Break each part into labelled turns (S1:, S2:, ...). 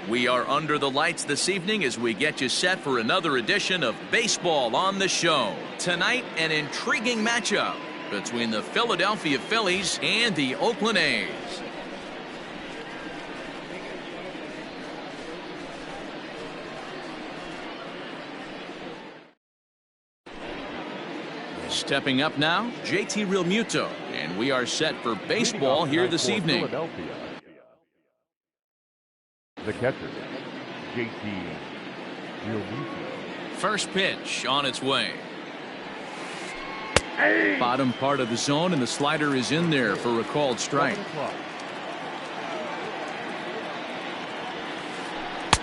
S1: We are under the lights this evening as we get you set for another edition of Baseball on the Show. Tonight, an intriguing matchup between the Philadelphia Phillies and the Oakland A's. Stepping up now, JT Realmuto, and we are set for baseball here this evening.
S2: The catcher, JT Realmuto.
S1: First pitch on its way. Bottom part of the zone, and the slider is in there for a called strike.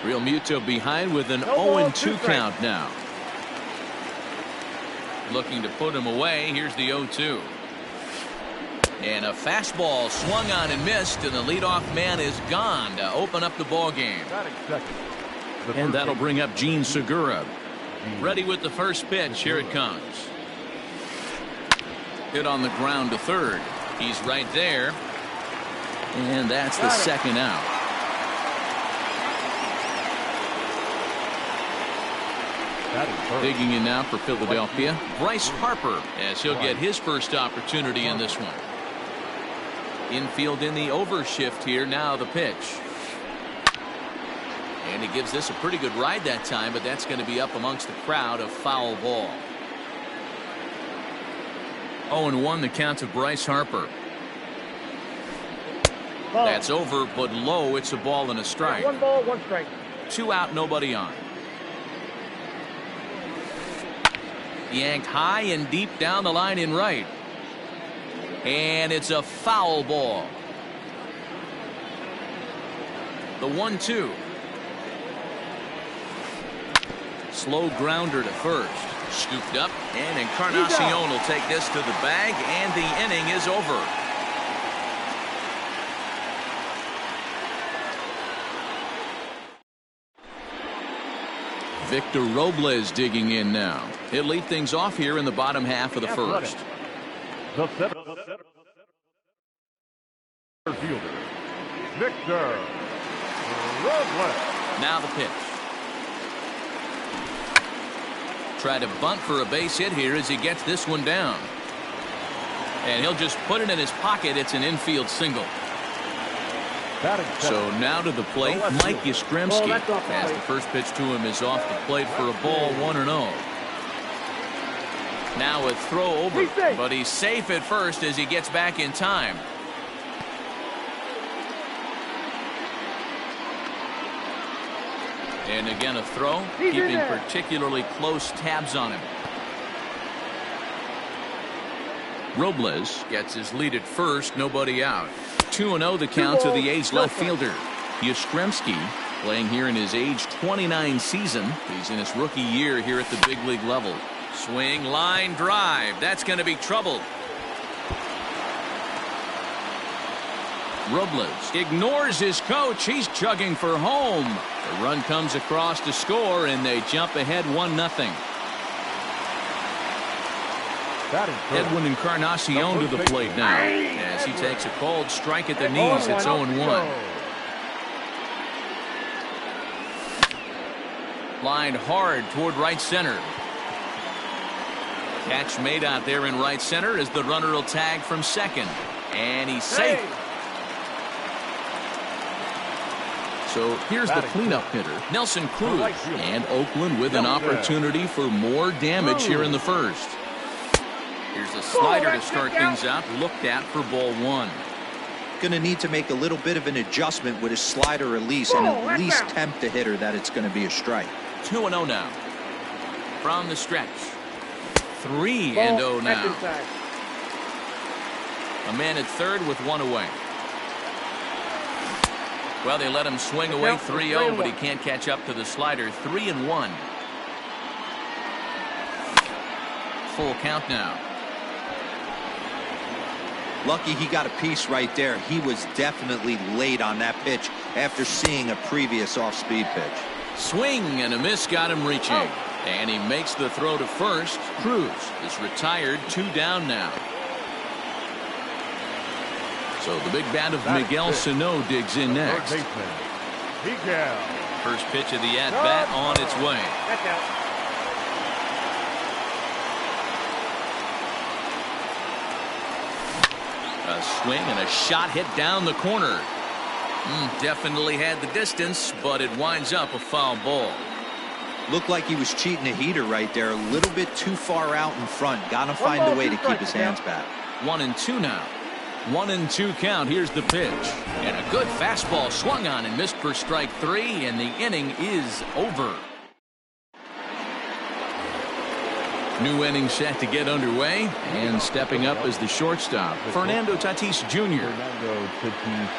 S1: Realmuto behind with an 0-2 count now. Looking to put him away. Here's the 0-2. And a fastball swung on and missed, and the leadoff man is gone to open up the ball game. And that'll bring up Jean Segura. Ready with the first pitch. Here it comes. Hit on the ground to third. He's right there. And that's the second out. Digging in now for Philadelphia, Bryce Harper, as he'll get his first opportunity in this one. Infield in the overshift here. Now the pitch. And he gives this a pretty good ride that time, but that's going to be up amongst the crowd. A foul ball. 0-1 the count to Bryce Harper. That's over, but low. It's a ball and a strike.
S3: 1 ball, 1 strike.
S1: 2 out, nobody on. Yanked high and deep down the line in right. And it's a foul ball. The 1-2. Slow grounder to first. Scooped up, and Encarnacion will take this to the bag, and the inning is over. Victor Robles digging in now. He'll lead things off here in the bottom half of the first.
S2: The center fielder, Victor Robles.
S1: Now the pitch. Try to bunt for a base hit here as he gets this one down. And he'll just put it in his pocket. It's an infield single. So now to the plate, Mike Yastrzemski. As the first pitch to him is off the plate for a ball, 1-0. Now a throw over, but he's safe at first as he gets back in time. And again a throw, keeping particularly close tabs on him. Robles gets his lead at first, nobody out. 2-0 the count to the A's left fielder. Yastrzemski playing here in his age 29 season. He's in his rookie year here at the big league level. Swing, line drive. That's going to be trouble. Robles ignores his coach. He's chugging for home. The run comes across to score, and they jump ahead 1-0. Edwin Encarnacion to the plate now as he takes a called strike at the knees. It's 0-1. Lined hard toward right center. Catch made out there in right center as the runner will tag from second. And he's safe. So here's the cleanup hitter, Nelson Cruz. And Oakland with an opportunity for more damage here in the first. Here's a slider to start things out, looked at for ball 1.
S4: Going to need to make a little bit of an adjustment with his slider release and at least tempt the hitter that it's going to be a strike.
S1: 2-0 now. From the stretch. 3-0 now. A man at third with 1 away. Well, they let him swing away 3-0, but he can't catch up to the slider. 3-1. Full count now.
S4: Lucky he got a piece right there. He was definitely late on that pitch after seeing a previous off-speed pitch.
S1: Swing and a miss got him reaching. And he makes the throw to first. Cruz is retired. 2 down now. So the big bat of Miguel Sano digs in next.
S2: Miguel.
S1: First pitch of the at-bat on its way.
S3: That's out.
S1: A swing and a shot hit down the corner. Definitely had the distance, but it winds up a foul ball.
S4: Looked like he was cheating a heater right there. A little bit too far out in front. Got to find a way to keep his hands back.
S1: 1-2 now. 1-2 count. Here's the pitch. And a good fastball swung on and missed for strike 3, and the inning is over. New inning set to get underway, and stepping up as the shortstop, Fernando Tatis Jr.
S2: Fernando Tatis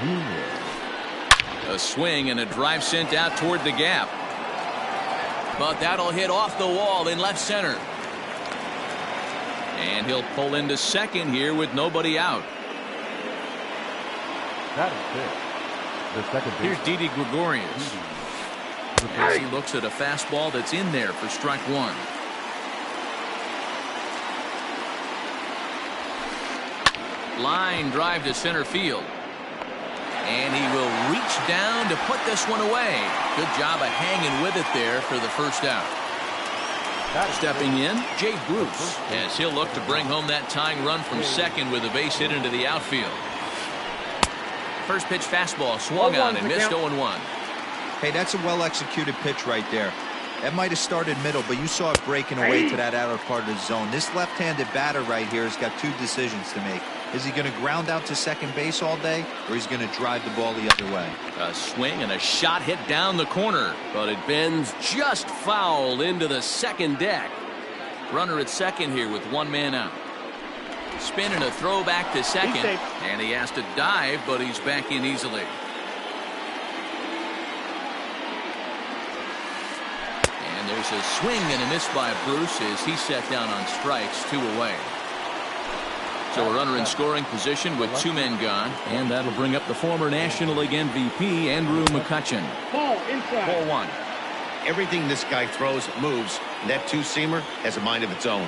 S2: Jr.
S1: A swing and a drive sent out toward the gap. But that'll hit off the wall in left center. And he'll pull into second here with nobody out.
S2: That is it. The second
S1: Here's
S2: baseman.
S1: Didi Gregorius. As he looks at a fastball that's in there for strike 1. Line drive to center field. And he will reach down to put this one away. Good job of hanging with it there for the first out. Stepping in, Jay Bruce, as he'll look to bring home that tying run from second with a base hit into the outfield. First pitch fastball swung on and missed 0-1.
S4: Hey, that's a well-executed pitch right there. That might have started middle, but you saw it breaking away to that outer part of the zone. This left-handed batter right here has got two decisions to make. Is he going to ground out to second base all day, or he's going to drive the ball the other way?
S1: A swing and a shot hit down the corner, but it bends just foul into the second deck. Runner at second here with one man out. Spin and a throw back to second, and he has to dive, but he's back in easily. And there's a swing and a miss by Bruce as he set down on strikes, 2 away. So a runner in scoring position with 2 men gone, and that'll bring up the former National League MVP, Andrew McCutchen.
S3: Ball inside.
S5: 4-1. Everything this guy throws moves, and that two-seamer has a mind of its own.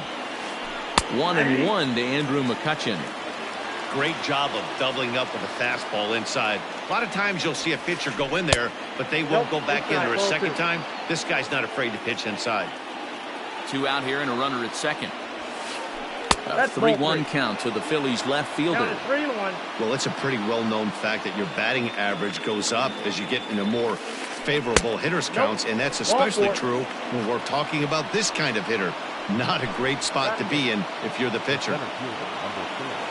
S1: 1-1 to Andrew McCutchen.
S5: Great job of doubling up with a fastball inside. A lot of times you'll see a pitcher go in there, but they won't go back in there a second time. This guy's not afraid to pitch inside.
S1: 2 out here and a runner at second. A
S3: That's
S1: 3-1 count to the Phillies left fielder.
S3: 3-1.
S5: Well, it's a pretty well-known fact that your batting average goes up as you get into more favorable hitters counts, and that's especially true when we're talking about this kind of hitter. Not a great spot to be in if you're the pitcher.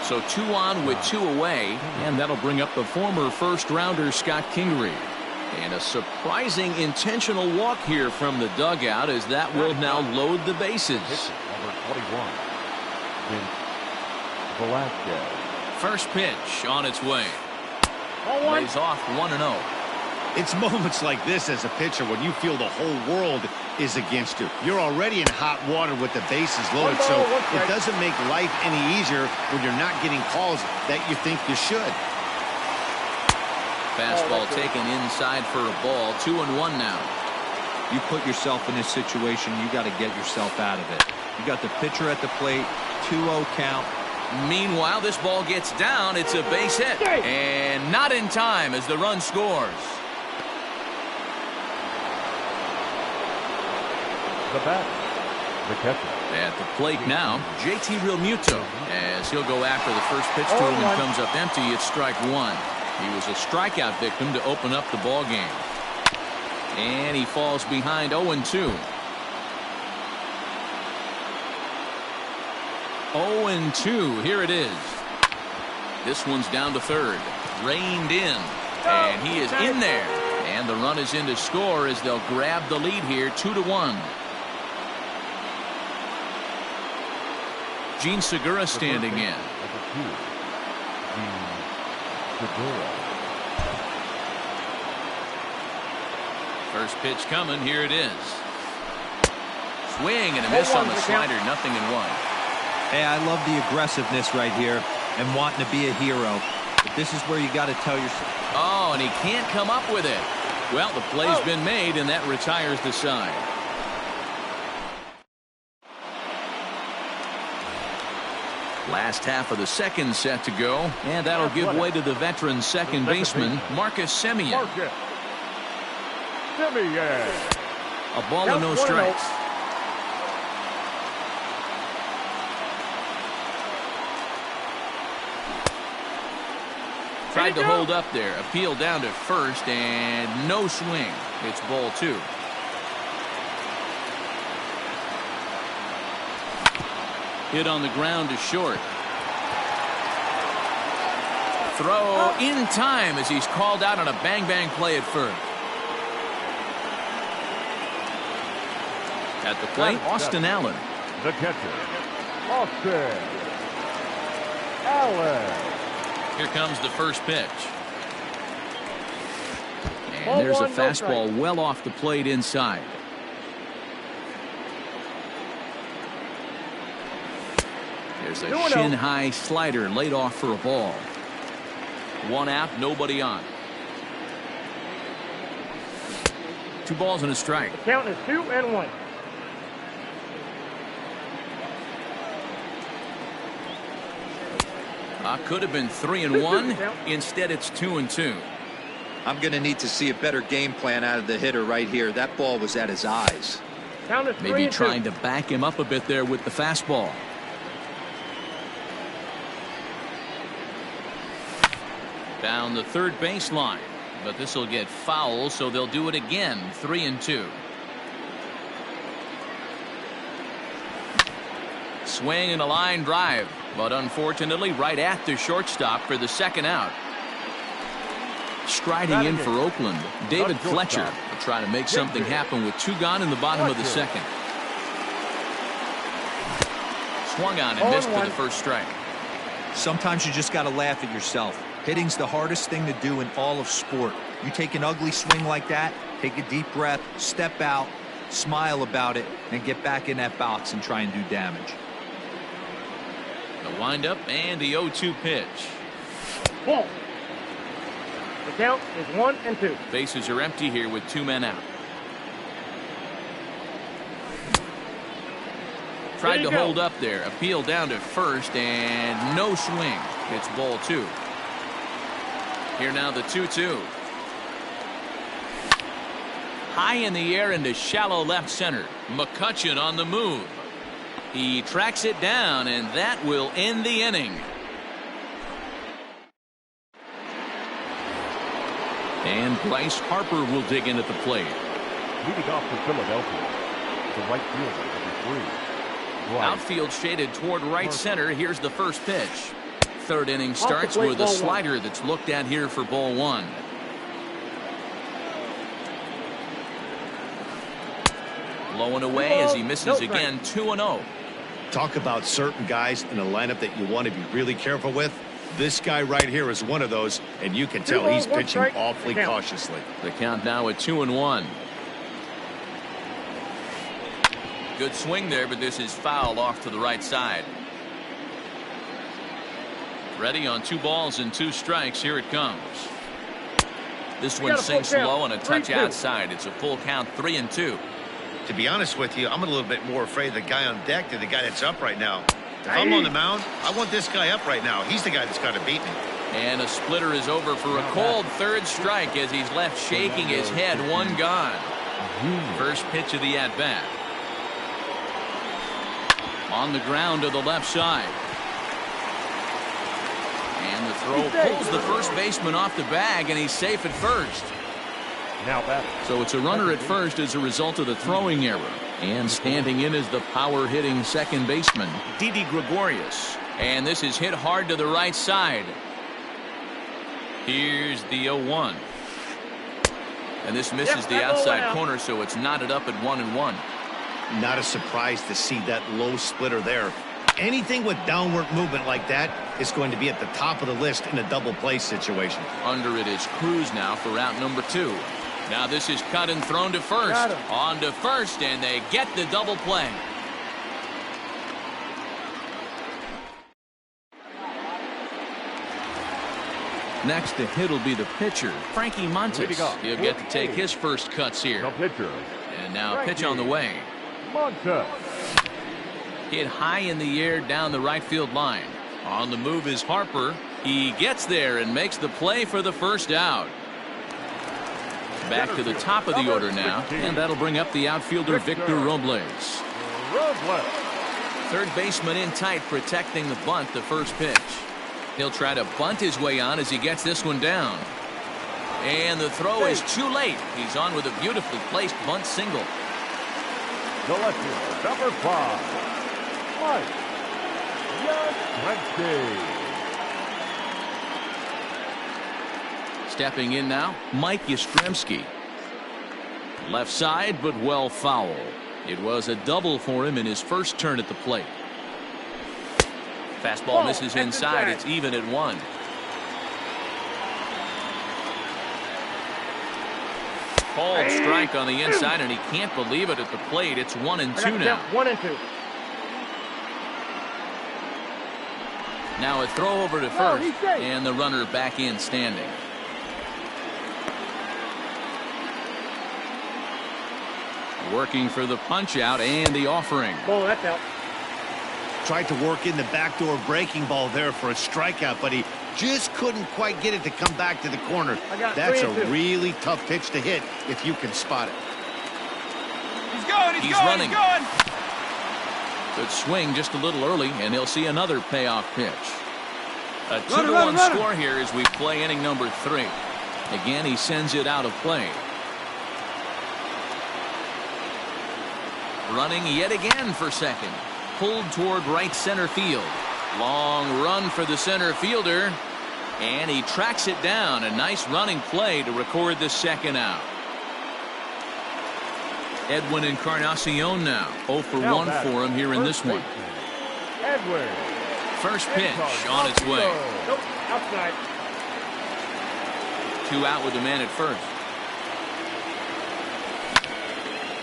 S1: So 2 on with 2 away, and that'll bring up the former first-rounder Scott Kingery. And a surprising intentional walk here from the dugout as that will now load the bases.
S2: Number 21, Vince Velasquez.
S1: First pitch on its way.
S3: Ball 1.
S1: Lays off 1-0.
S5: It's moments like this as a pitcher when you feel the whole world is against you. You're already in hot water with the bases loaded, so it doesn't make life any easier when you're not getting calls that you think you should.
S1: Fastball taken inside for a ball. 2-1 now.
S4: You put yourself in this situation, you got to get yourself out of it. You got the pitcher at the plate, 2-0 count.
S1: Meanwhile, this ball gets down. It's a base hit. And not in time as the run scores.
S2: The bat, the catcher.
S1: At the plate now, JT Realmuto, as he'll go after the first pitch to him and comes up empty. It's strike 1. He was a strikeout victim to open up the ball game. And he falls behind 0-2. 0-2. Here it is. This one's down to third. Reined in. And he is in there. And the run is in to score as they'll grab the lead here, 2-1. Gene Segura standing in.
S2: Number 2, Gene Segura.
S1: First pitch coming. Here it is. Swing and a miss on the slider. 0-1.
S4: Hey, I love the aggressiveness right here and wanting to be a hero. But this is where you got to tell yourself.
S1: Oh, and he can't come up with it. Well, the play's been made, and that retires the side. Last half of the second set to go, and that'll give way to the veteran second baseman, Marcus Semien.
S2: Marcus Semien.
S1: A ball and no strikes. Tried to hold up there. Appeal down to first, and no swing. It's ball 2. Hit on the ground to short. Throw in time as he's called out on a bang-bang play at first. At the plate, Austin Allen.
S2: The catcher, Austin Allen.
S1: Here comes the first pitch. And there's a fastball well off the plate inside. There's a shin-high slider laid off for a ball. 1 out, nobody on. 2 balls and a strike.
S3: The count is 2-1.
S1: Could have been 3-1. Instead, it's 2-2.
S4: I'm going to need to see a better game plan out of the hitter right here. That ball was at his eyes.
S3: Count is
S1: Maybe
S3: 3-2.
S1: trying to back him up a bit there with the fastball. Down the third baseline, but this will get foul, so they'll do it again. 3-2. Swing and a line drive, but unfortunately right at the shortstop for the second out. Striding in for Oakland, David Fletcher will try to make something happen with 2 gone in the bottom of the second. Swung on and missed for the first strike.
S4: Sometimes you just got to laugh at yourself. Hitting's the hardest thing to do in all of sport. You take an ugly swing like that, take a deep breath, step out, smile about it, and get back in that box and try and do damage.
S1: The windup and the 0-2 pitch.
S3: Ball. The count is 1-2.
S1: Bases are empty here with 2 men out. Tried to hold up there. Appeal down to first, and no swing. It's ball 2. Here now the 2-2. High in the air into shallow left center. McCutchen on the move. He tracks it down, and that will end the inning. And Bryce Harper will dig in at the plate.
S2: Leading off for Philadelphia, the right fielder, number 3. Bryce
S1: Outfield shaded toward right
S2: Harper.
S1: center. Here's the first pitch. Third inning starts with a slider that's looked at here for ball 1. Low and away as he misses again. 2-0.
S5: Talk about certain guys in a lineup that you want to be really careful with. This guy right here is one of those, and you can tell he's pitching awfully cautiously.
S1: The count now at 2-1. Good swing there, but this is foul off to the right side. Ready on 2 balls and 2 strikes. Here it comes. This one sinks low and a touch outside. It's a full count. 3-2.
S5: To be honest with you, I'm a little bit more afraid of the guy on deck than the guy that's up right now. If I'm on the mound, I want this guy up right now. He's the guy that's got to beat me.
S1: And a splitter is over for a cold third strike as he's left shaking his head. 1 gone. First pitch of the at-bat. On the ground to the left side. And the throw pulls the first baseman off the bag, and he's safe at first.
S2: now batting.
S1: So it's a runner at first as a result of the throwing error. And standing in is the power-hitting second baseman, Didi Gregorius. And this is hit hard to the right side. Here's the 0-1. And this misses the outside corner, so it's knotted up at 1-1.
S5: Not a surprise to see that low splitter there. Anything with downward movement like that is going to be at the top of the list in a double play situation.
S1: Under it is Cruz now for route number 2. Now this is cut and thrown to first. On to first, and they get the double play. Next to hit will be the pitcher, Frankie Montes. He'll get to take his first cuts here.
S2: The pitcher.
S1: And now a pitch on the way.
S2: Montes.
S1: Hit high in the air down the right field line. On the move is Harper. He gets there and makes the play for the first out. Back to the top of the order now, and that'll bring up the outfielder Victor Robles. Third baseman in tight, protecting the bunt, the first pitch. He'll try to bunt his way on as he gets this one down. And the throw is too late. He's on with a beautifully placed bunt single.
S2: The left fielder, number 5, Mike Yastrzemski.
S1: Stepping in now, Mike Yastrzemski. Left side, but well foul. It was a double for him in his first turn at the plate. Fastball misses inside. It's even at 1. Called strike on the inside, and he can't believe it at the plate. It's 1-2 now.
S3: 1-2.
S1: Now a throw over to first, and the runner back in standing. Working for the punch out and the offering.
S3: Oh, that's out.
S5: Tried to work in the backdoor breaking ball there for a strikeout, but he just couldn't quite get it to come back to the corner. That's a really tough pitch to hit if you can spot it.
S1: He's running. Good swing just a little early, and he'll see another payoff pitch. A 2-1 score here as we play inning number 3. Again, he sends it out of play. Running yet again for second. Pulled toward right center field. Long run for the center fielder. And he tracks it down. A nice running play to record the second out. Edwin Encarnacion now. 0 for 1 for him here in this one.
S2: Edwin.
S1: First pitch on its way.
S3: Nope, outside.
S1: 2 out with the man at first.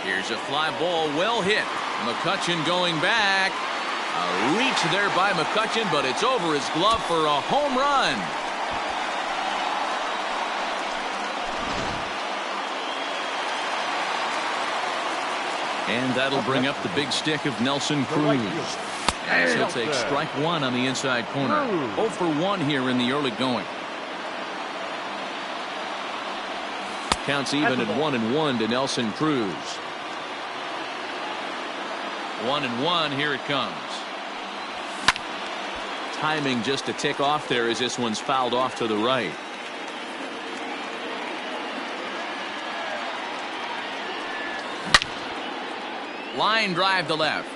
S1: Here's a fly ball, well hit. McCutchen going back. A reach there by McCutchen, but it's over his glove for a home run. And that'll bring up the big stick of Nelson Cruz. As he'll take strike 1 on the inside corner. 0 for 1 here in the early going. Counts even at 1-1 to Nelson Cruz. 1-1, here it comes. Timing just a tick off there as this one's fouled off to the right. Line drive to left.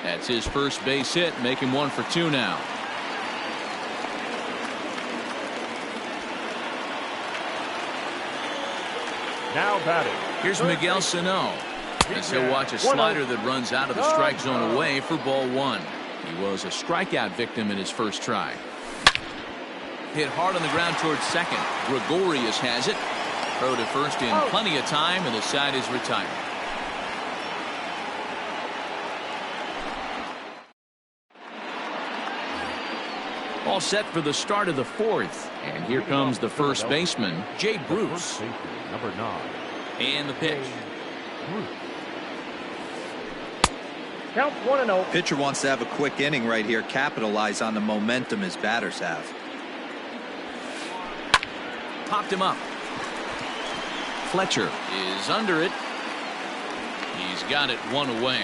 S1: That's his first base hit, make him 1 for 2 now.
S2: Now batting.
S1: Here's Miguel Sano. As he'll watch a slider that runs out of the strike zone away for ball 1. He was a strikeout victim in his first try. Hit hard on the ground towards second. Gregorius has it. Throw to first in plenty of time, and the side is retired. All set for the start of the 4th. And here comes the first baseman, Jay Bruce.
S2: Number 9.
S1: And the pitch.
S3: Count 1-0.
S4: Pitcher wants to have a quick inning right here, capitalize on the momentum his batters have.
S1: Popped him up. Fletcher is under it. He's got it 1 away.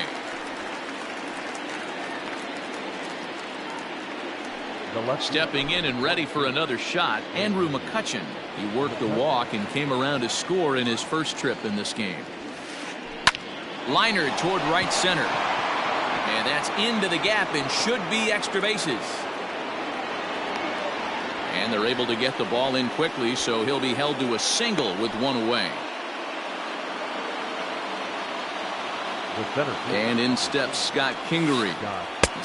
S1: Stepping in and ready for another shot, Andrew McCutchen. He worked the walk and came around to score in his first trip in this game. Liner toward right center. And that's into the gap and should be extra bases. And they're able to get the ball in quickly, so he'll be held to a single with 1 away. And in steps Scott Kingery.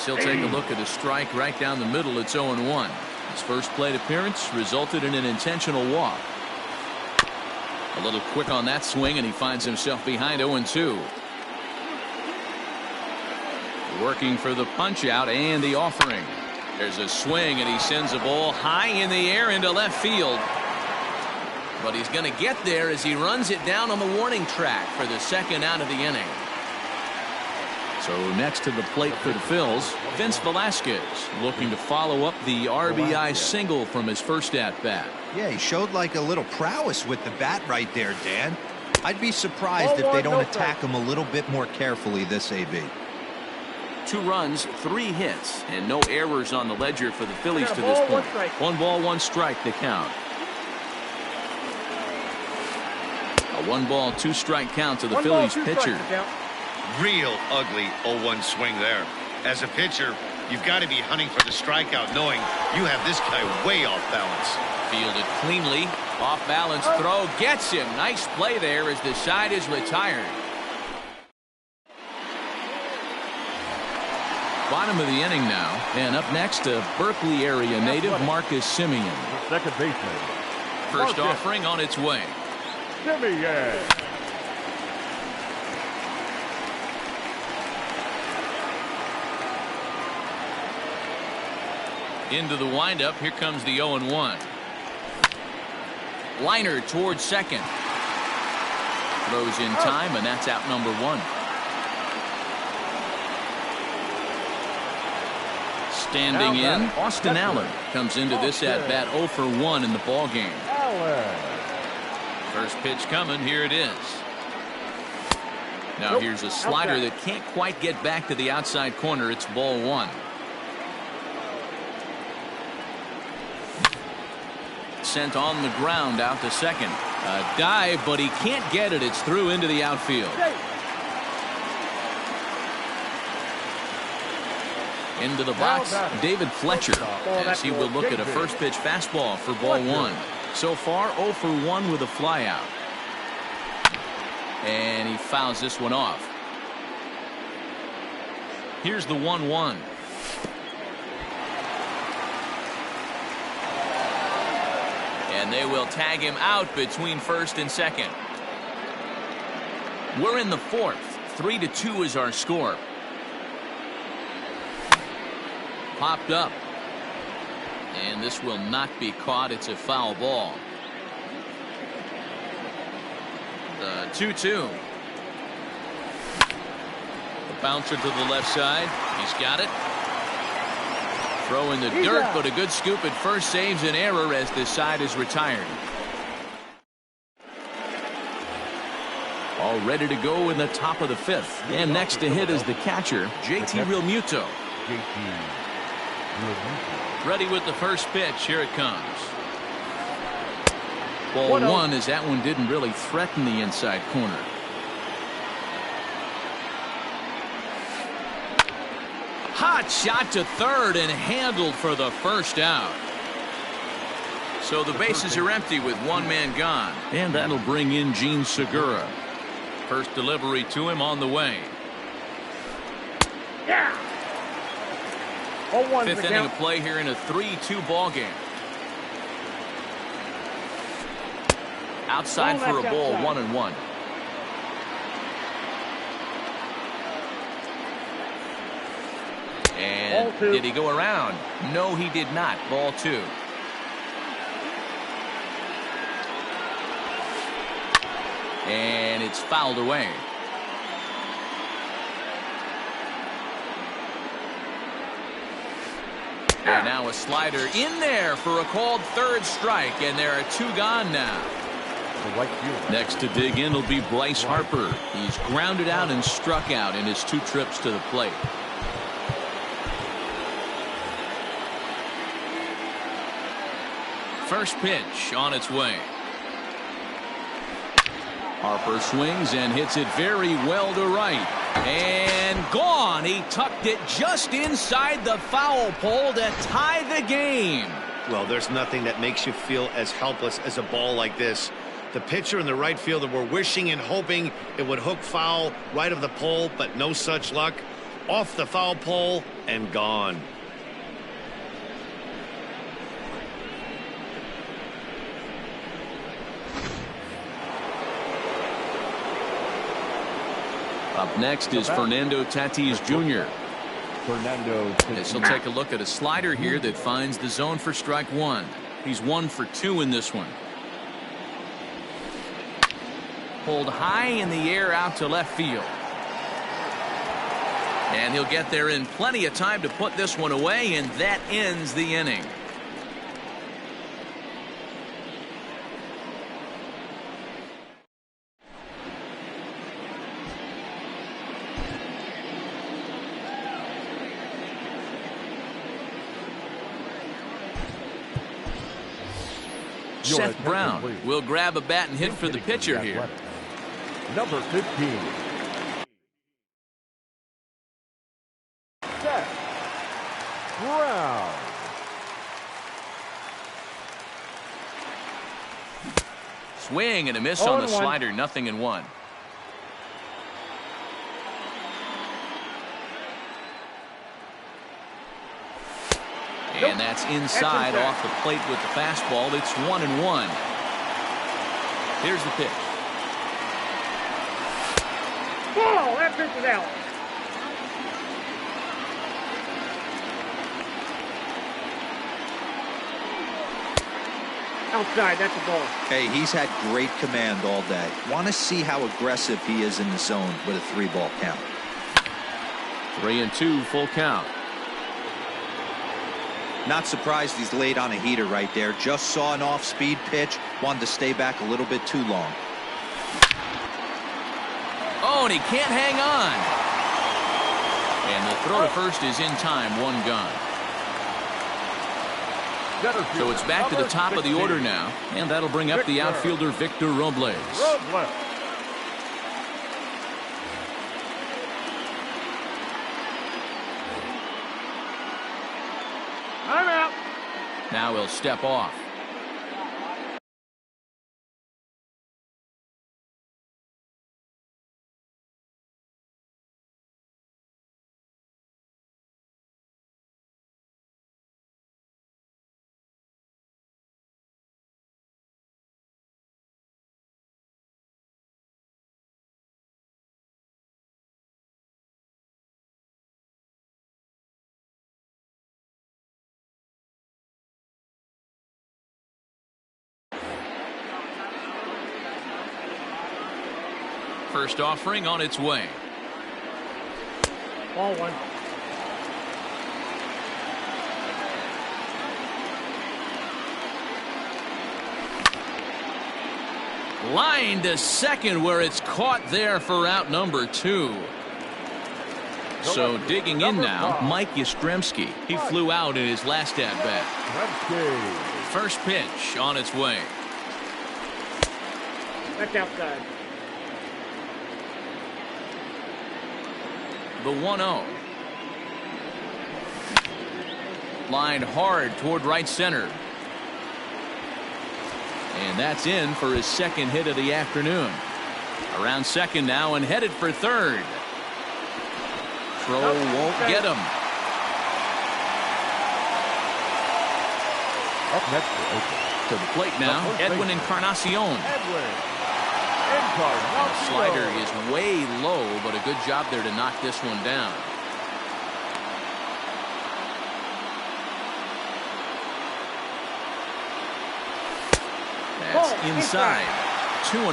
S1: He'll take a look at a strike right down the middle. It's 0-1. His first plate appearance resulted in an intentional walk. A little quick on that swing, and he finds himself behind 0-2. Working for the punch out and the offering. There's a swing, and he sends a ball high in the air into left field. But he's going to get there as he runs it down on the warning track for the second out of the inning. So next to the plate for the Phils, Vince Velasquez looking to follow up the RBI single from his first at-bat.
S4: Yeah, he showed like a little prowess with the bat right there, Dan. I'd be surprised if they don't attack him a little bit more carefully this AB.
S1: 2 runs, 3 hits, and no errors on the ledger for the Phillies to this point. 1 ball, 1 strike the count. A 1 ball, 2 strike count to the Phillies pitcher.
S5: Real ugly 0-1 swing there. As a pitcher, you've got to be hunting for the strikeout, knowing you have this guy way off balance.
S1: Fielded cleanly. Off balance throw gets him. Nice play there as the side is retired. Bottom of the inning now, and up next a Berkeley area native, Marcus Semien.
S2: Second baseman.
S1: First offering on its way.
S2: Semien.
S1: Into the windup. Here comes the 0-1. Liner towards second. Throws in time, and that's out number 1. Standing in, Austin Allen comes into this at-bat 0 for 1 in the ballgame. First pitch coming. Here it is. Now here's a slider that can't quite get back to the outside corner. It's ball 1. Sent on the ground out to second. A dive, but he can't get it. It's through into the outfield. Into the box, David Fletcher, as he will look at a first pitch fastball for ball 1. So far 0 for 1 with a flyout. And he fouls this one off. Here's the 1-1. And they will tag him out between first and second. We're in the 4th. 3-2 is our score. Popped up. And this will not be caught. It's a foul ball. The 2-2. The bouncer to the left side. He's got it. Throw in the dirt, but a good scoop at first saves an error as this side is retired. All ready to go in the top of the 5th. And next to hit is the catcher, JT Realmuto. Ready with the first pitch. Here it comes. Ball 1 as that one didn't really threaten the inside corner. Hot shot to third and handled for the first out. So the bases are empty with 1 man gone. And that'll bring in Gene Segura. First delivery to him on the way.
S3: Yeah. 0-1
S1: 5th inning of play here in a 3-2 ball game. Outside for a ball, 1-1. And did he go around? No, he did not. Ball 2. And it's fouled away. And now a slider in there for a called 3rd strike, and there are 2 gone now. Next to dig in will be Bryce Harper. He's grounded out and struck out in his 2 trips to the plate. First pitch on its way. Harper swings and hits it very well to right. And gone. He tucked it just inside the foul pole to tie the game.
S5: Well, there's nothing that makes you feel as helpless as a ball like this. The pitcher and the right fielder were wishing and hoping it would hook foul right of the pole, but no such luck. Off the foul pole and gone.
S1: Up next is Fernando Tatis Jr.
S2: Fernando.
S1: As he'll take a look at a slider here that finds the zone for strike 1. He's 1 for 2 in this one. Pulled high in the air out to left field. And he'll get there in plenty of time to put this one away, and that ends the inning. Seth Brown will grab a bat and hit for the pitcher here.
S2: Number 15. Seth Brown.
S1: Swing and a miss on the slider, 0-1. And that's inside off the plate with the fastball. It's 1-1. Here's the pitch.
S3: Ball! That pitch is out. Outside, that's a ball.
S4: Hey, he's had great command all day. Want to see how aggressive he is in the zone with a 3-ball count.
S1: 3-2, full count.
S4: Not surprised he's laid on a heater right there. Just saw an off-speed pitch. Wanted to stay back a little bit too long.
S1: Oh, and he can't hang on. And the throw to first is in time, 1 gone. So it's back to the top of the order now, and that'll bring up the outfielder Victor Robles.
S3: I'm out.
S1: Now he'll step off. First offering on its way.
S3: Ball 1.
S1: Line to second where it's caught there for out number 2. So digging in now, Mike Yastrzemski. He flew out in his last at-bat. First pitch on its way.
S3: That's outside.
S1: The 1-0. Lined hard toward right center. And that's in for his second hit of the afternoon. Around second now and headed for third. Throw won't get him.
S2: Up next for Oakland.
S1: To the plate now, Edwin Encarnacion. The slider is way low, but a good job there to knock this one down. That's inside. 2-0.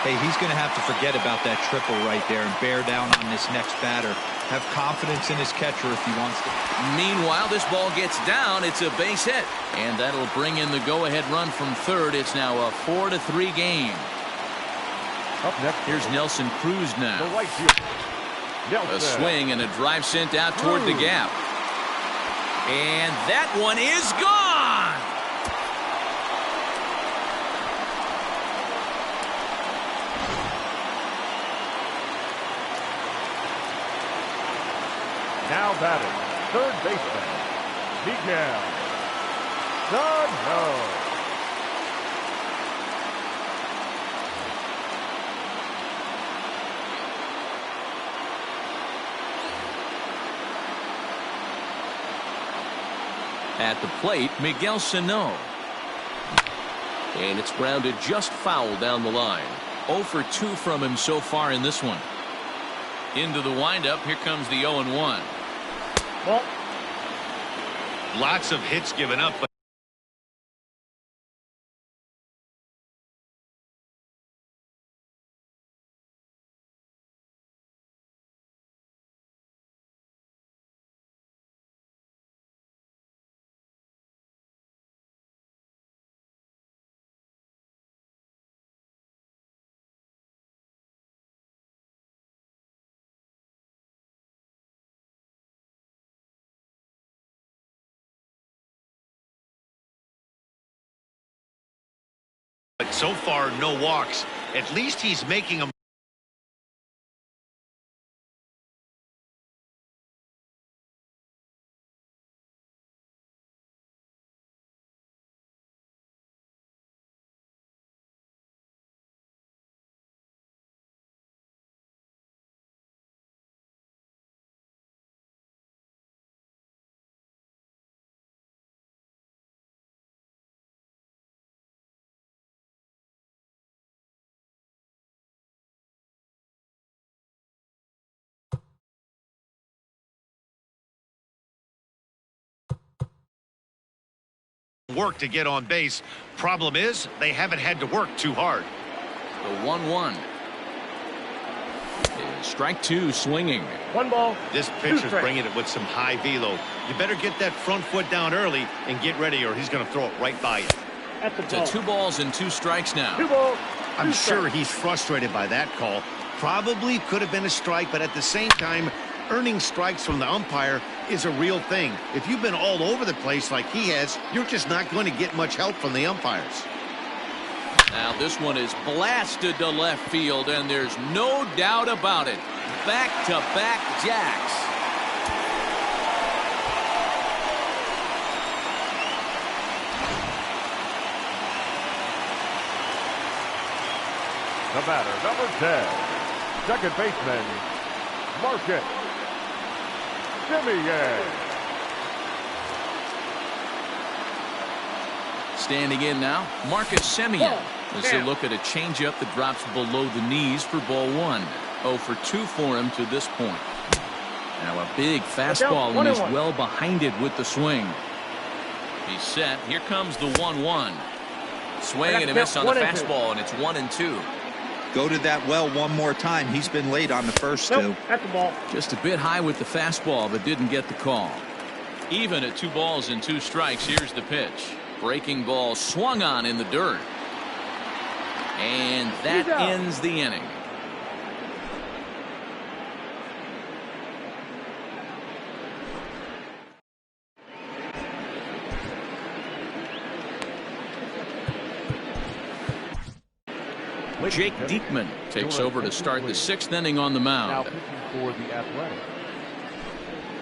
S4: Hey, he's going to have to forget about that triple right there and bear down on this next batter. Have confidence in his catcher if he wants to.
S1: Meanwhile, this ball gets down. It's a base hit. And that'll bring in the go-ahead run from third. It's now a 4-3 game.
S2: Up next,
S1: here's Nelson Cruz now.
S2: The right field.
S1: A swing and a drive sent out toward the gap. And that one is gone.
S2: Now batting, third baseman, Miguel Sano.
S1: At the plate, Miguel Sano. And it's grounded just foul down the line. 0 for 2 from him so far in this one. Into the windup, here comes the 0-1.
S3: Well,
S5: lots of hits given up, but So far, no walks. At least he's making them. Work to get on base. Problem is, they haven't had to work too hard.
S1: The 1-1. Strike two, swinging.
S3: 1 ball.
S5: This pitcher's bringing it with some high velo. You better get that front foot down early and get ready, or he's going to throw it right by you.
S3: At the
S1: To
S3: ball.
S1: 2 balls and 2 strikes now.
S3: 2 balls.
S5: I'm
S3: 2
S5: sure
S3: strikes.
S5: he's frustrated by that call. Probably could have been a strike, but at the same time, earning strikes from the umpire is a real thing. If you've been all over the place like he has, you're just not going to get much help from the umpires.
S1: Now this one is blasted to left field, and there's no doubt about it. Back-to-back jacks.
S2: The batter, number 10, second baseman, Marcus Semien.
S1: Standing in now, Marcus Semien. As they look at a changeup that drops below the knees for ball 1. 0 for 2 for him to this point. Now a big fastball, and he's well behind it with the swing. He's set. Here comes the 1-1. Swing and a miss on the fastball, and it's 1-2.
S4: Go to that well one more time. He's been late on the first two.
S3: At the ball.
S1: Just a bit high with the fastball, but didn't get the call. Even at 2 balls and 2 strikes, here's the pitch. Breaking ball swung on in the dirt. And that ends the inning. Jake Diekman takes over to start the 6th inning on the
S2: Now
S1: mound.
S2: pitching for the Athletics,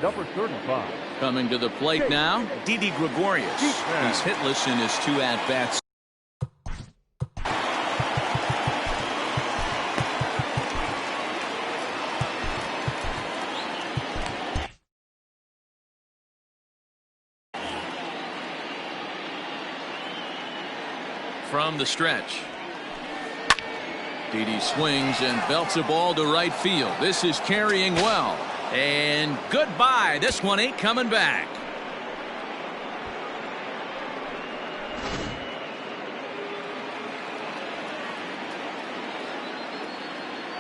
S2: number 35.
S1: Coming to the plate now, Didi Gregorius. He's hitless in his 2 at-bats. From the stretch. Didi swings and belts a ball to right field. This is carrying well. And goodbye. This one ain't coming back.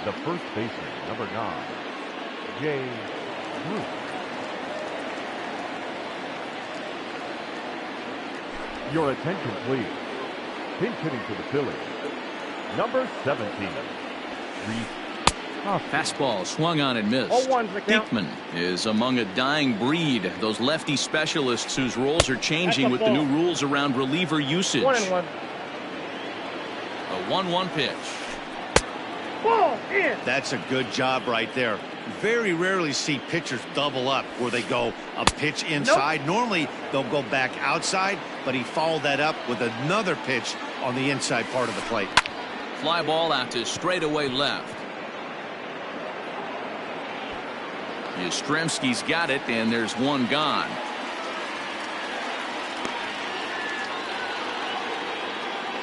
S2: The first baseman, number 9, Jay Bruce. Your attention, please. Pinch hitting for the Phillies, number 17, Reese Hoskins.
S1: Fastball swung on and missed.
S3: 0-1's the count.
S1: Diekman is among a dying breed. Those lefty specialists whose roles are changing with the new rules around reliever usage.
S3: 1-1.
S1: A 1-1 pitch.
S3: Ball in.
S5: That's a good job right there. Very rarely see pitchers double up where they go a pitch inside. Normally they'll go back outside, but he followed that up with another pitch on the inside part of the plate.
S1: Fly ball out to straightaway left. Yastrzemski's got it, and there's one gone.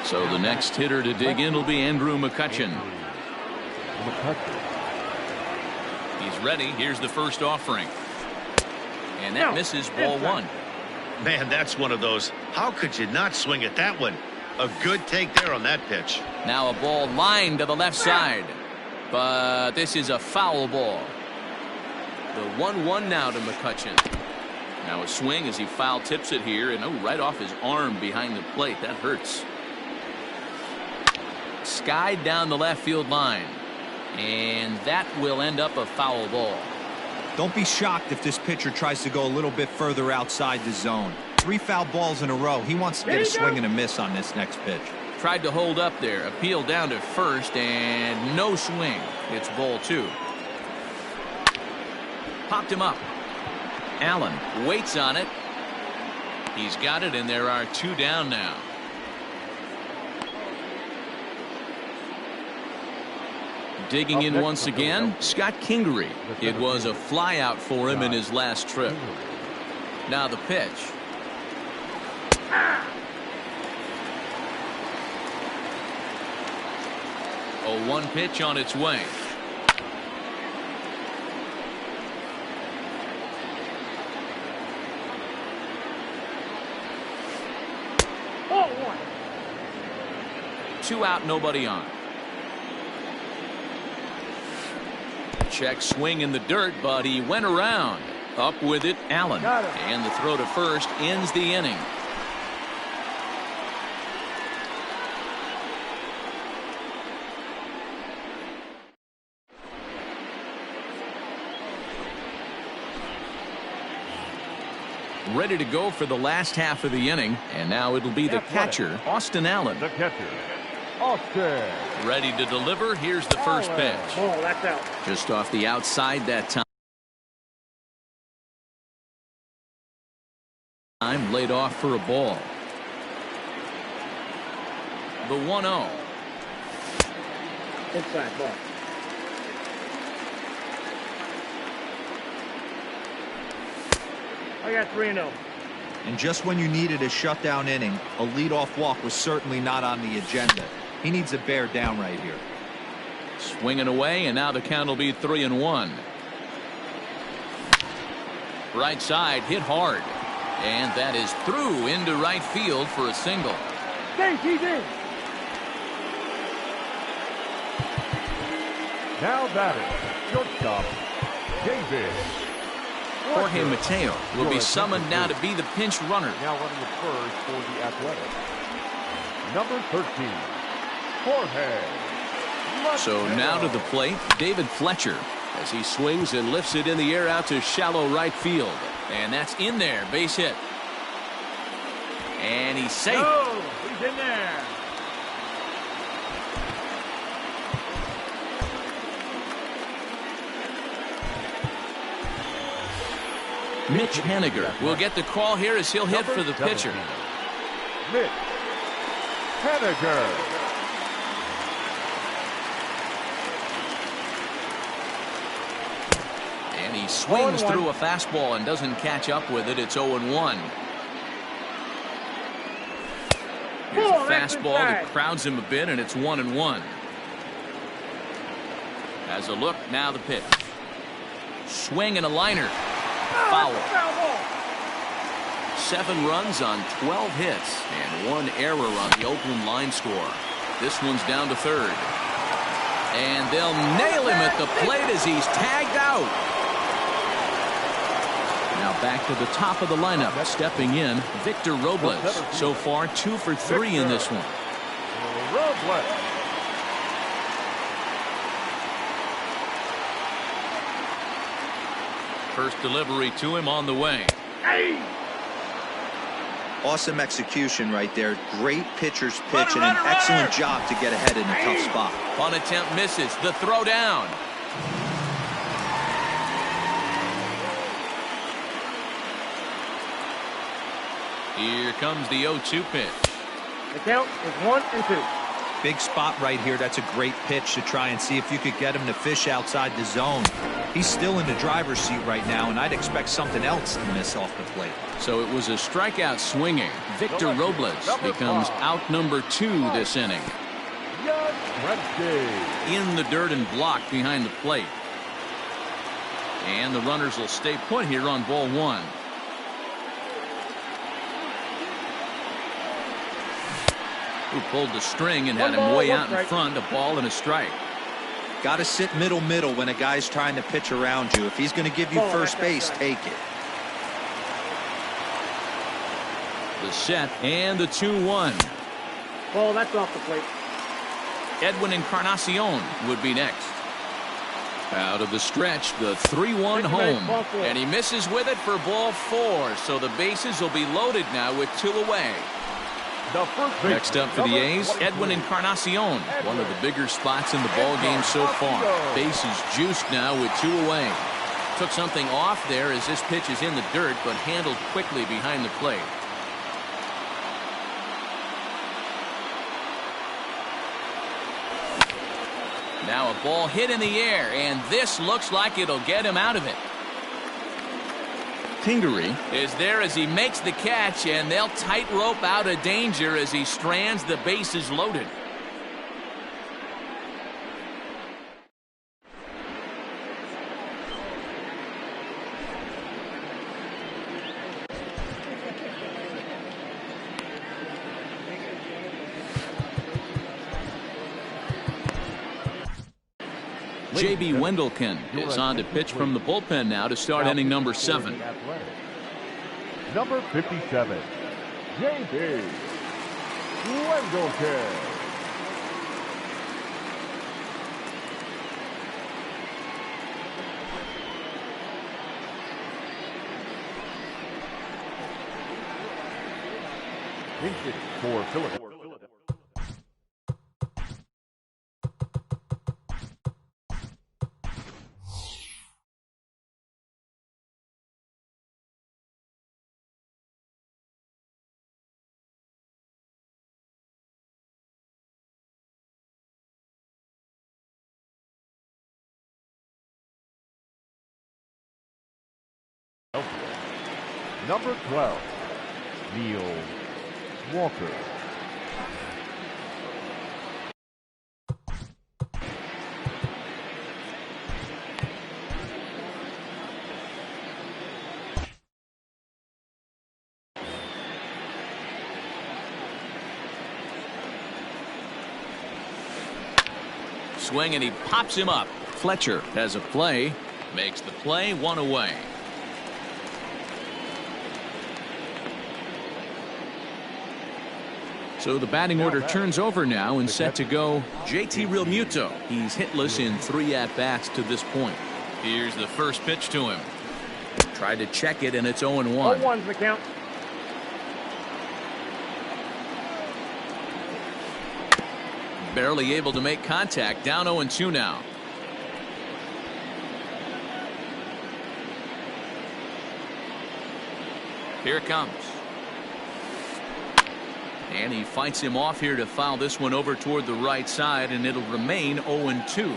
S1: So the next hitter to dig in will be Andrew McCutchen. He's ready. Here's the first offering. And that misses ball 1.
S5: Man, that's one of those. How could you not swing at that one? A good take there on that pitch.
S1: Now a ball lined to the left side. But this is a foul ball. The 1-1 now to McCutchen. Now a swing as he foul tips it here, and right off his arm behind the plate. That hurts. Skied down the left field line. And that will end up a foul ball.
S4: Don't be shocked if this pitcher tries to go a little bit further outside the zone. 3 foul balls in a row. He wants to get a swing and a miss on this next pitch.
S1: Tried to hold up there. Appeal down to first and no swing. It's ball 2. Popped him up. Allen waits on it. He's got it, and there are 2 down now. Digging in once again, Scott Kingery. It was a fly out for him in his last trip. Now the pitch. A 1 pitch on its way.
S3: Ball 1.
S1: 2 out, nobody on. Check swing in the dirt, but he went around. Up with it, Allen. And the throw to first ends the inning. Ready to go for the last half of the inning, and now it'll be the catcher, Austin Allen.
S2: The catcher, Austin.
S1: Ready to deliver. Here's the first pitch.
S3: Ball, that's out.
S1: Just off the outside that time. Laid off for a ball. The 1-0.
S3: Inside ball. I got 3-0.
S4: And just when you needed a shutdown inning, a leadoff walk was certainly not on the agenda. He needs to bear down right here.
S1: Swinging away, and now the count will be 3-1. Right side hit hard, and that is through into right field for a single.
S3: He's in.
S2: Now batting, shortstop, David.
S1: Jorge Mateo will be summoned now to be the pinch runner.
S2: Now running the first for the Athletics. Number 13, Jorge.
S1: So now to the plate, David Fletcher, as he swings and lifts it in the air out to shallow right field. And that's in there, base hit. And he's safe.
S3: Oh, he's in there.
S1: Mitch Haniger will get the call here as he'll hit for the pitcher.
S2: Mitch Haniger.
S1: And he swings through a fastball and doesn't catch up with it. It's 0-1. Here's a fastball that crowds him a bit, and it's 1-1. Has a look, now the pitch. Swing and a liner. Foul. 7 runs on 12 hits and 1 error on the Oakland line score. This one's down to third. And they'll nail him at the plate as he's tagged out. Now back to the top of the lineup. Stepping in, Victor Robles. So far 2 for 3 in this one.
S2: Robles.
S1: First delivery to him on the way.
S4: Awesome execution right there. Great pitcher's pitch and an excellent job to get ahead in a tough spot.
S1: On attempt misses. The throw down. Here comes the 0-2 pitch.
S3: The count is 1-2.
S4: Big spot right here. That's a great pitch to try and see if you could get him to fish outside the zone. He's still in the driver's seat right now, and I'd expect something else to miss off the plate.
S1: So it was a strikeout swinging. Victor Robles becomes out number 2 this inning. In the dirt and blocked behind the plate. And the runners will stay put here on ball 1. Who pulled the string and had him way out in front. A ball and a strike.
S4: Got to sit middle when a guy's trying to pitch around you. If he's going to give you first base, take it.
S1: The set and the 2-1.
S3: Ball, that's off the plate.
S1: Edwin Encarnacion would be next. Out of the stretch, the 3-1 home. And he misses with it for ball 4. So the bases will be loaded now with 2 away.
S2: The first baseman,
S1: Next up for the A's, Edwin Encarnacion. One of the bigger spots in the ball game so far. Bases juiced now with 2 away. Took something off there as this pitch is in the dirt, but handled quickly behind the plate. Now a ball hit in the air, and this looks like it'll get him out of it. Kingery is there as he makes the catch, and they'll tightrope out of danger as he strands the bases loaded. J.B. Wendelken is on to pitch from the bullpen now to start inning number 7.
S2: Number 57, J.B. Wendelken. Pinch for Philadelphia. Number 12, Neil Walker.
S1: Swing, and he pops him up. Fletcher has a play, makes the play, 1 away. So the batting order turns over now and set to go JT Realmuto. He's hitless in 3 at-bats to this point. Here's the first pitch to him. Tried to check it, and it's 0-1.
S3: 0-1's the count.
S1: Barely able to make contact. Down 0-2 now. Here it comes. And he fights him off here to foul this one over toward the right side, and it'll remain 0-2.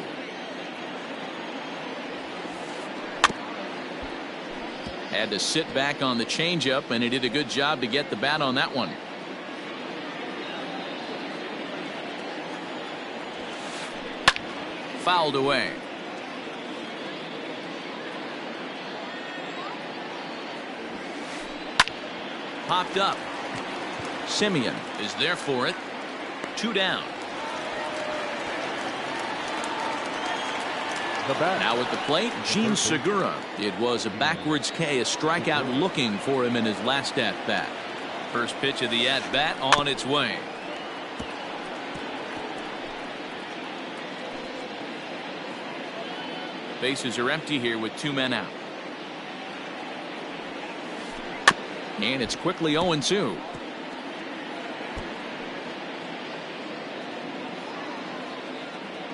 S1: Had to sit back on the changeup, and he did a good job to get the bat on that one. Fouled away. Popped up. Simeon is there for it. 2 down. Now at the plate, Gene Segura. It was a backwards K, a strikeout looking for him in his last at-bat. First pitch of the at-bat on its way. Bases are empty here with 2 men out. And it's quickly 0-2.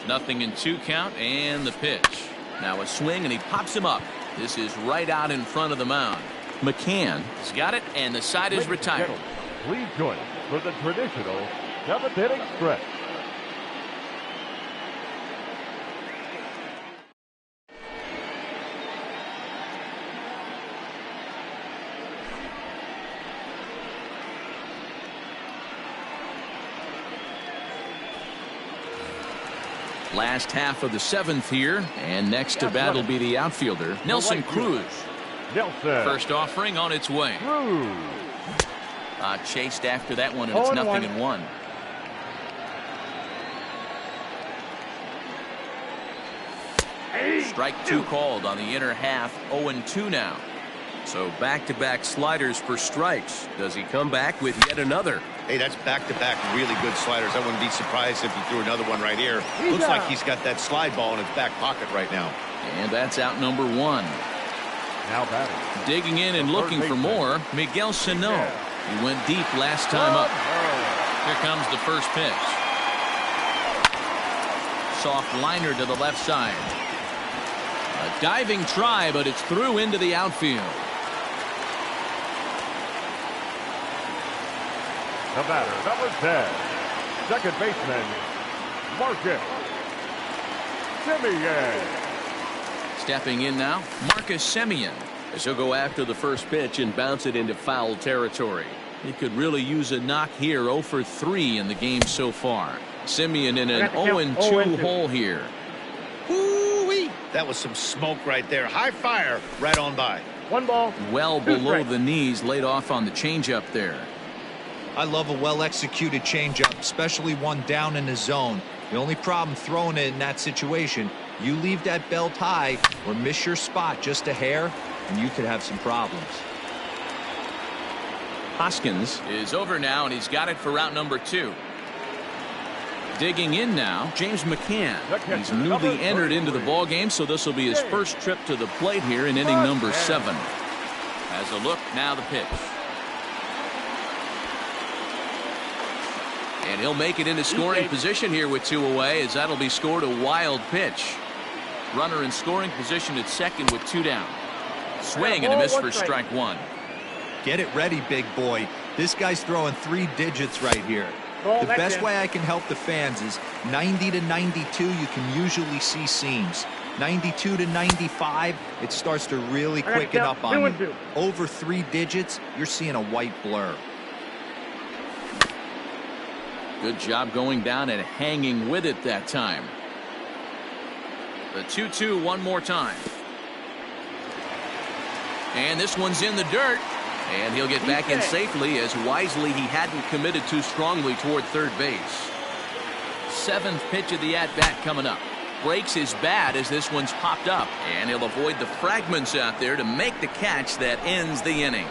S1: Nothing in 2 count, and the pitch. Now a swing, and he pops him up. This is right out in front of the mound. McCann has got it, and the side is retired.
S2: Please join us for the traditional 7th inning stretch.
S1: Last half of the 7th here, and next to bat will be the outfielder, Nelson Cruz. First offering on its way. Chased after that one, and it's 0-1. Strike 2 called on the inner half. 0-2 now. So back-to-back sliders for strikes. Does he come back with yet another?
S5: Hey, that's back-to-back really good sliders. I wouldn't be surprised if he threw another one right here. Looks like he's got that slide ball in his back pocket right now.
S1: And that's out number 1.
S2: Now batting.
S1: Digging in and looking for more, Miguel Sano. He went deep last time up. Here comes the first pitch. Soft liner to the left side. A diving try, but it's through into the outfield.
S2: The batter, number 10, second baseman, Marcus Semien.
S1: Stepping in now, Marcus Semien, as he'll go after the first pitch and bounce it into foul territory. He could really use a knock here. 0 for 3 in the game so far. Semien in an 0-2 hole here.
S5: Woo-wee. That was some smoke right there. High fire right on by.
S3: 1 ball.
S1: Well below the knees, laid off on the changeup there.
S4: I love a well-executed changeup, especially one down in the zone. The only problem throwing it in that situation, you leave that belt high or miss your spot just a hair, and you could have some problems.
S1: Hoskins is over now, and he's got it for route number 2. Digging in now, James McCann. He's newly entered into the ball game, so this will be his first trip to the plate here in inning number 7. As a look, now the pitch. And he'll make it into scoring position here with 2 away, as that'll be scored a wild pitch. Runner in scoring position at second with 2 down. Swing and a miss for strike 1.
S4: Get it ready, big boy. This guy's throwing 3 digits right here. The best way I can help the fans is 90 to 92, you can usually see seams. 92 to 95, it starts to really quicken up on you. Over 3 digits, you're seeing a white blur.
S1: Good job going down and hanging with it that time. The 2-2 one more time. And this one's in the dirt. And he'll get back in safely, as wisely he hadn't committed too strongly toward third base. 7th pitch of the at-bat coming up. Breaks his bat as this one's popped up. And he'll avoid the fragments out there to make the catch that ends the inning.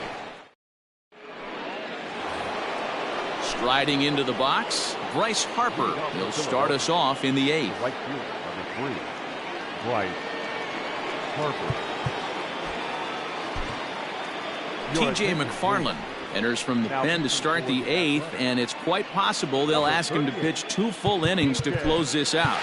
S1: Striding into the box, Bryce Harper. He'll start us off in the 8th.
S2: Right fielder, number 3, Bryce Harper.
S1: T.J. McFarland enters from the pen to start the 8th, and it's quite possible they'll ask him to pitch 2 full innings to close this out.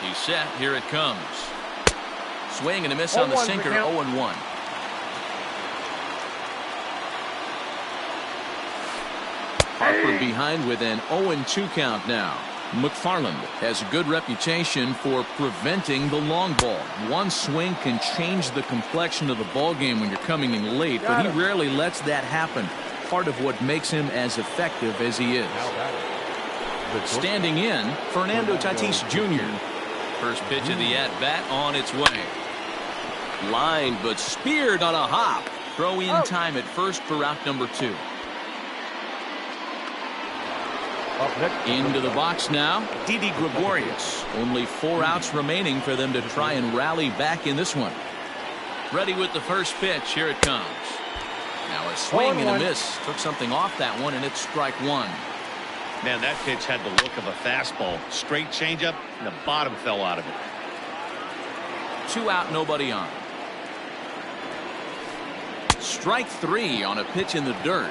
S1: He's set. Here it comes. Swing and a miss on the sinker. 0-1. Harper behind with an 0-2 count now. McFarland has a good reputation for preventing the long ball. One swing can change the complexion of the ball game when you're coming in late, but he rarely lets that happen. Part of what makes him as effective as he is. Standing in, Fernando Tatis Jr. First pitch of the at-bat on its way. Lined but speared on a hop. Throw in time at first for route number 2. Into the box now, Didi Gregorius. Only 4 outs remaining for them to try and rally back in this one. Ready with the first pitch. Here it comes. Now a swing and a miss. Took something off that one, and it's strike 1.
S5: Man, that pitch had the look of a fastball. Straight changeup, and the bottom fell out of it.
S1: 2 out, nobody on. Strike 3 on a pitch in the dirt.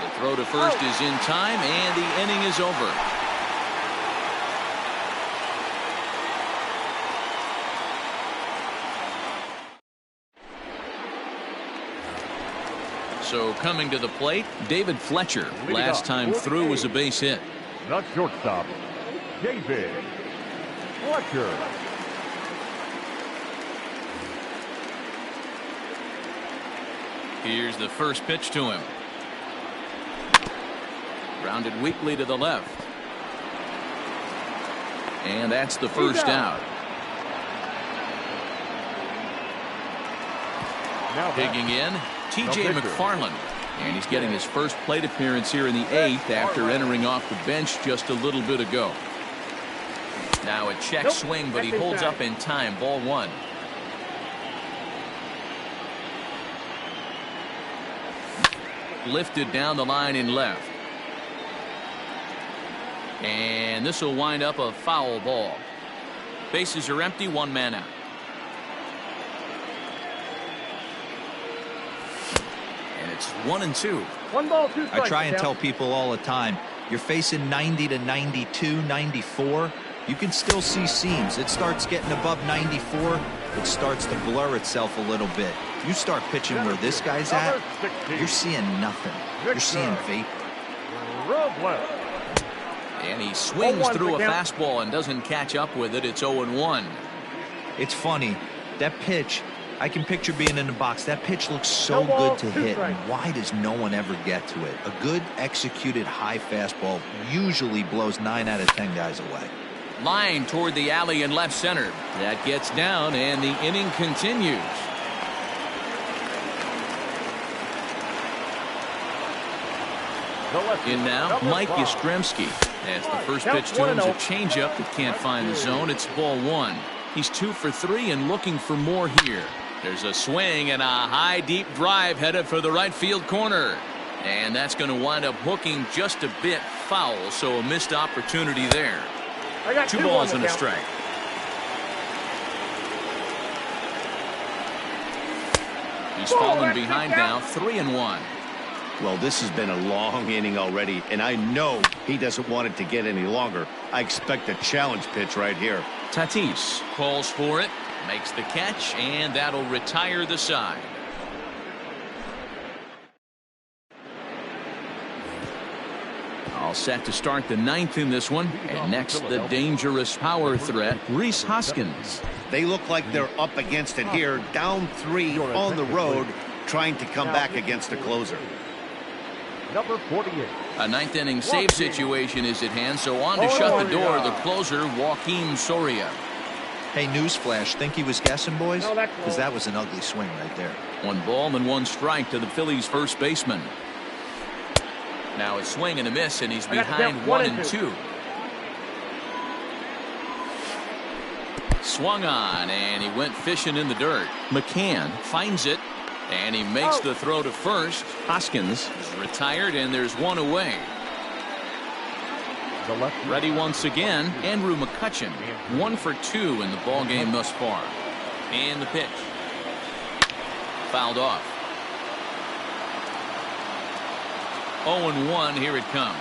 S1: The throw to first is in time, and the inning is over. So coming to the plate, David Fletcher. Last time through was a base hit.
S2: Not shortstop, David Fletcher.
S1: Here's the first pitch to him. Grounded weakly to the left. And that's the first out. Digging in, T.J. McFarland. And he's getting his first plate appearance here in the 8th after entering off the bench just a little bit ago. Now a check swing, but he holds up in time. Ball one. Lifted down the line in left. And this will wind up a foul ball. Bases are empty, one man out. And it's 1-2.
S3: 1 ball, 2 strikes.
S4: I try and tell people all the time, you're facing 90 to 92, 94. You can still see seams. It starts getting above 94. It starts to blur itself a little bit. You start pitching where this guy's at, you're seeing nothing. You're seeing vapor.
S2: Robles.
S1: And he swings through a fastball and doesn't catch up with it. It's 0-1.
S4: It's funny. That pitch, I can picture being in the box. That pitch looks so good to hit. And why does no one ever get to it? A good executed high fastball usually blows 9 out of 10 guys away.
S1: Line toward the alley in left center. That gets down, and the inning continues. In now, Mike Yastrzemski. As the first pitch to him is a changeup that can't find the zone. It's ball one. He's 2 for 3 and looking for more here. There's a swing and a high deep drive headed for the right field corner. And that's going to wind up hooking just a bit foul, so a missed opportunity there. 2 balls and a strike. He's fallen behind now, 3-1.
S5: Well, this has been a long inning already, and I know he doesn't want it to get any longer. I expect a challenge pitch right here.
S1: Tatis calls for it, makes the catch, and that'll retire the side. All set to start the 9th in this one. And next, the dangerous power threat, Rhys Hoskins.
S5: They look like they're up against it here, down 3 on the road, trying to come back against the closer.
S2: Number 48.
S1: A 9th inning save situation is at hand, so on to shut the door, the closer, Joakim Soria.
S4: Hey, newsflash, think he was guessing, boys? Because that was an ugly swing right there.
S1: 1 ball and 1 strike to the Phillies' first baseman. Now a swing and a miss, and he's behind 1-2. Swung on, and he went fishing in the dirt. McCann finds it, and he makes the throw to first. Hoskins is retired, and there's 1 away. Ready once again, Andrew McCutchen. 1 for 2 in the ball game thus far. And the pitch. Fouled off. 0-1, here it comes.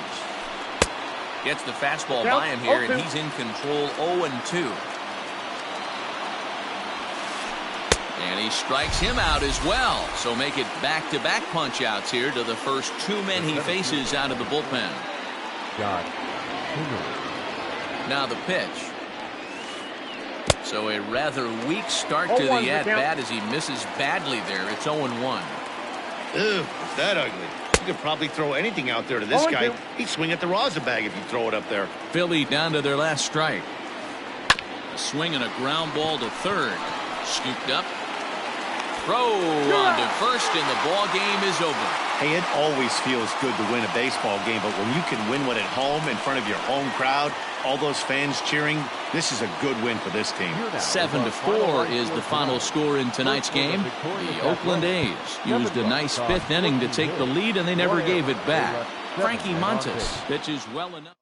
S1: Gets the fastball by him here, and he's in control. 0-2. And he strikes him out as well. So make it back-to-back punch-outs here to the first 2 men he faces out of the bullpen. Now the pitch. So a rather weak start to the at-bat as he misses badly there. It's 0-1.
S5: Ew, is that ugly? You could probably throw anything out there to this guy. He'd swing at the rosin bag if you throw it up there.
S1: Philly down to their last strike. A swing and a ground ball to third. Scooped up. Throw on to first, and the ball game is over.
S5: Hey, it always feels good to win a baseball game, but when you can win one at home in front of your home crowd, all those fans cheering, this is a good win for this team.
S1: 7-4 is the final score in tonight's game. The Oakland A's used a nice 5th inning to take the lead, and they never gave it back. Frankie Montas pitches well enough.